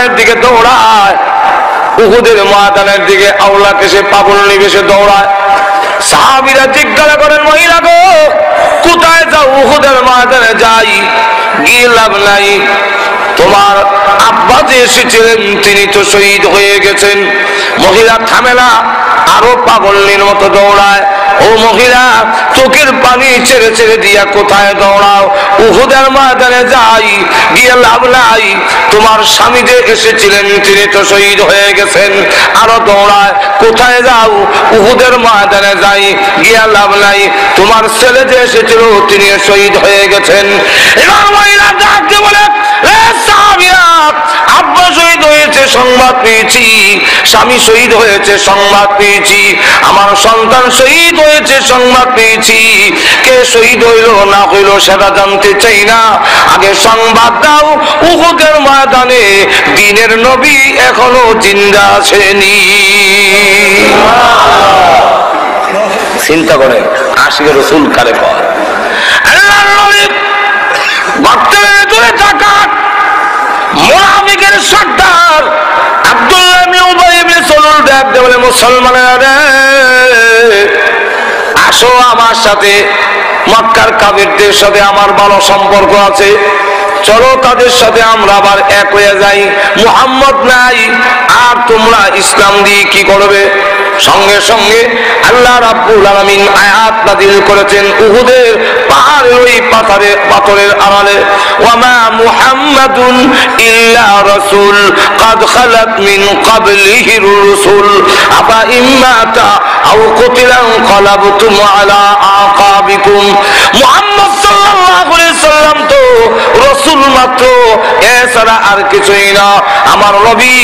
ময়দানের দিকে দৌড়ায়, উহুদের ময়দানের দিকে আওলাকে সে পাগল নিবেশে দৌড়ায়। সাহাবীরা জিজ্ঞাসা করেন, মহিলা গো কোথায় যাও? উহুদের ময়দানে যাই, গিয়ে লাভ নাই, তোমার আব্বা যে এসেছিলেন তিনি তো শহীদ হয়ে গেছেন। মহিলা থামেলা, আরো পাগলের মতো দৌড়ায়। ও মহিলা, চোখের পানি ছেড়ে ছেড়ে দিয়া কোথায় দৌড়াও? উহুদের ময়দানে যাই, গিয়ে লাভ নাই, তোমার স্বামী যে এসেছিলেন তিনি তো শহীদ হয়ে গেছেন। আরো দৌড়ায়, কোথায় যাও? উহুদের ময়দানে যাই, গিয়ে লাভ নাই, তোমার ছেলে যে এসেছিল তিনি শহীদ হয়ে গেছেন। এবার মহিলা ডাকতে বলে, আব্বা শহীদ হয়েছে সংবাদ পেয়েছি, স্বামী শহীদ হয়েছে সংবাদ পেয়েছি, আমার সন্তান শহীদ হয়েছে সংবাদ পেয়েছি, কে শহীদ হইল না হইল সেটা জানতে চাই না, আগে সংবাদ দাও উহুদের ময়দানে দ্বীনের নবী এখনো জিন্দা আছেনি। চিন্তা করে আশিকের রাসূল কারে কয়? আল্লাহর নবী বর্তমানে দূরে তাকান, মুনাফিকের সর্দার আব্দুল্লাহ ইবনে উবাই ইবনে সালুল ডাকতে বলে, মুসলমানেরা রে আসো আমার সাথে, মক্কার কাফিরদের সাথে আমার ভালো সম্পর্ক আছে, চলো তাদের সাথে আমরা আবার এক হয়ে যাই। মুহাম্মদ নাই আর তোমরা ইসলাম দিয়ে কি করবে? সঙ্গে সঙ্গে আল্লাহ রাব্বুল আলামিন আয়াত নাযিল করেছেন উহুদের পাহাড়ের ওই পাথরের আড়ালে, ওয়ামা মুহাম্মাদুন ইল্লা রাসূল قد خلت من قبله الرسل أفإن مات أو قتل انقلبتم على أعقابكم। মুহাম্মদ সাল্লাল্লাহু আলাইহি সাল্লাম তো রাসূল মাত্র, এছাড়া আর কিছুই না। আমার নবী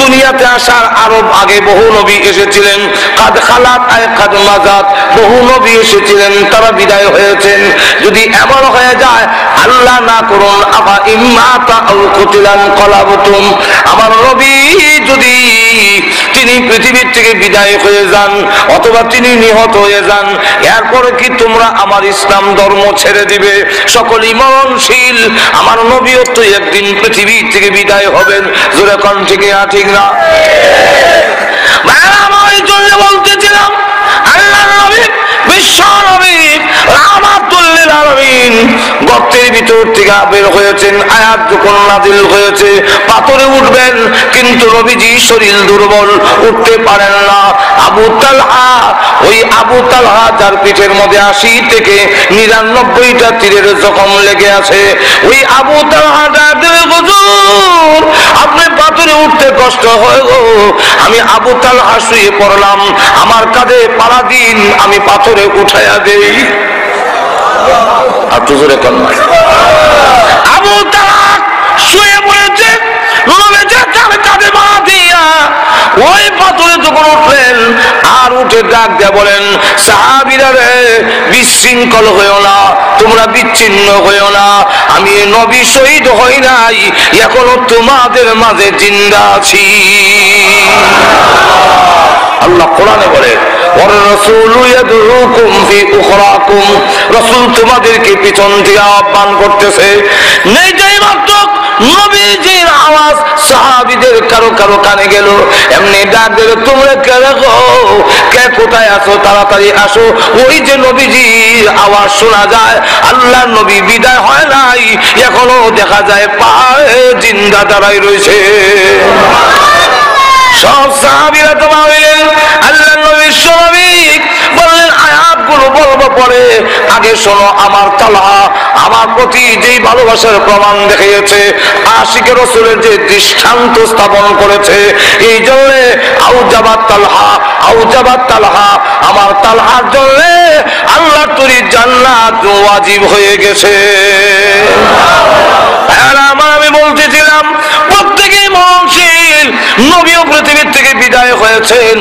দুনিয়াতে আসার আরো আগে বহু নবী এসেছিলেন, কাদ খালাত আয় কাদ মাজাত, বহু নবী এসেছিলেন, তারা বিদায় হয়েছেন। যদি এমন হয়ে যায়, আল্লাহ না করুন, আবা ইম্মাতা আও কুতিলান কলাবতুম, আমার নবী যদি তিনি পৃথিবীর থেকে বিদায় হয়ে যান অথবা তিনি নিহত হয়ে যান, এরপরে কি তোমরা আমার ইসলাম ধর্ম ছেড়ে দিবে? সকলই মরণশীল, আমার নবীও তো একদিন পৃথিবী থেকে বিদায় হবেন। জোরে কোন ঠিক না? ঠিক না? আমি জন্য বলতেছিলাম, আল্লাহর নবী বিশ্ব নবী রাহমাতুল লিল আলামিন গর্তের ভিতর থেকে বের হয়েছেন। আয়াত যখন নাযিল হয়েছে পাথরে উঠবেন, কিন্তু নবীজি শরীর দুর্বল, উঠতে পারেন না। আবু তালহা, ওই আবু তালহা যার পিঠের মধ্যে 80 থেকে 99টা তীরের জখম লেগে আছে, ওই আবু তালহা ডাকতে, হুজুর আপনি পাথরে উঠতে কষ্ট হয় গো, আমি আবু তালহা শুয়ে পড়লাম, আমার কাঁধে পাড়া দিন, আমি পাথরে উঠাইয়া দেই। আর তুজুরে কোন আবু তালহা শুয়ে পড়েছে, কাঁধে পাড়া দিয়া ওই পাথরে যখন উঠলেন, আর উঠে ডাক দিয়ে বলেন, সাহাবীরা রে বিশৃঙ্খল হইও না, তোমরা বিচ্ছিন্ন হইও না, আমি নবী শহীদ হই নাই, এখনো তোমাদের মাঝে জিন্দা আছি। আল্লাহ কোরআনে বলে, রাসূল তোমাদেরকে পিছন থেকে আহ্বান করতেছে। নিজেই মাত্র নবীজির আওয়াজ সাহাবীদের কারো কারো কানে গেল, এমনি ডাক দিল, তোমরা কে গো, কে কোথায় আছো, তাড়াতাড়ি আসো। ওই যে নবীজির আওয়াজ শোনা যায়, আল্লাহর নবী বিদায় হয় নাই, এখনো দেখা যায় পায়ে জিন্দা দাঁড়াই রয়েছে। সব সাহাবীরা জমা হইলেন, আল্লাহর নবী স্বাভাবিক বললেন, আয়াতগুলো বলবো পরে, আগে শোনো আমার তালহা আমার প্রতি যেই ভালোবাসার প্রমাণ দেখিয়েছে, আশিকে রাসূলের যে দৃষ্টান্ত স্থাপন করেছে, এই জন্য আউজাবাত তালহা, আমার তালহার জন্য আল্লাহর তৈরি জান্নাত ওয়াজিব হয়ে গেছে। আমি বলতেছিলাম প্রত্যেকেই মরণশীল, নবীও পৃথিবীর থেকে বিদায় হয়েছেন,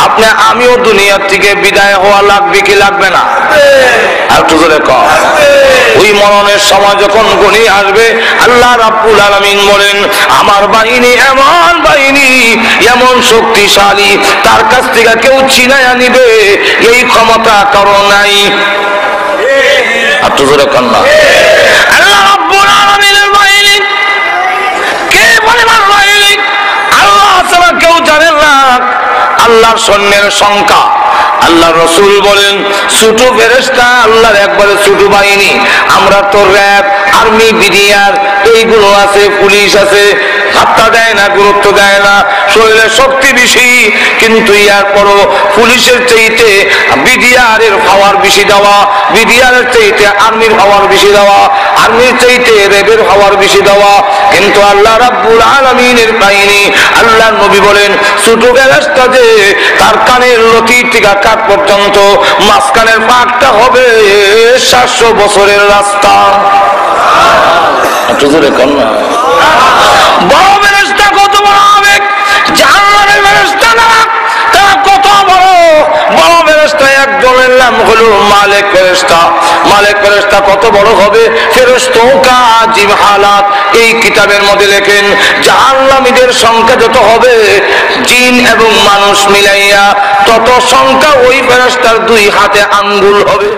আপনি আমিও দুনিয়ার থেকে বিদায় হওয়া লাগবে কি লাগবে না? আর একটু জোরে কর। ওই মরণের সময় যখন ঘনিয়ে আসবে, আল্লাহ রাব্বুল আলামিন বলেন, আমার বাহিনী এমন বাহিনী, এমন শক্তিশালী, তার কাছ থেকে কেউ ছিনাইয়া নিবে এই ক্ষমতা কারো নাই। আর একটু জোরে কর না। আল্লাহ রাব্বুল আলামিনের বাহিনী কে পরিমাণ বাহিনী, আল্লাহর সৈন্যের সংখ্যা। আল্লাহ রসুল বলেন ছোট ফেরেশতা আল্লাহর একবারে ছোট বাহিনী। আমরা তো র্যাব, আর্মি, বিডিআর এইগুলো আছে, পুলিশ আছে, হাত্তা দেয় না, গুরুত্ব দেয় না, শরীরে শক্তি বেশি, কিন্তু ইয়ার পরও পুলিশের চাইতে বিডিআরের পাওয়ার বেশি দেওয়া, বিডিআরের চাইতে আর্মির পাওয়ার বেশি দেওয়া, আর্মির চাইতে র্যাবের পাওয়ার বেশি দেওয়া। কিন্তু আল্লাহ রাব্বুল আলামিনের বাহিনী, আল্লাহর নবী বলেন ছোট ফেরেশতা যে তার কানের লতি থেকে কাঠ পর্যন্ত মাঝখানের পাকটা হবে 700 বছরের রাস্তা। একটু জোরে কর না। বড় ফেরেশতা কত বড় হবে, জাহান্নামের ফেরেশতা না তারা কত বড়। বড় ফেরেশতা একজনের নাম হলো মালিক ফেরেশতা। মালিক ফেরেশতা কত বড় হবে, ফেরেশতা কা আজীব হালাত। এই কিতাবের মধ্যে লেখেন জাহান্নামীদের সংখ্যা যত হবে জিন এবং মানুষ মিলাইয়া তত সংখ্যা ওই ফেরেশতার 2 হাতে আঙ্গুল হবে।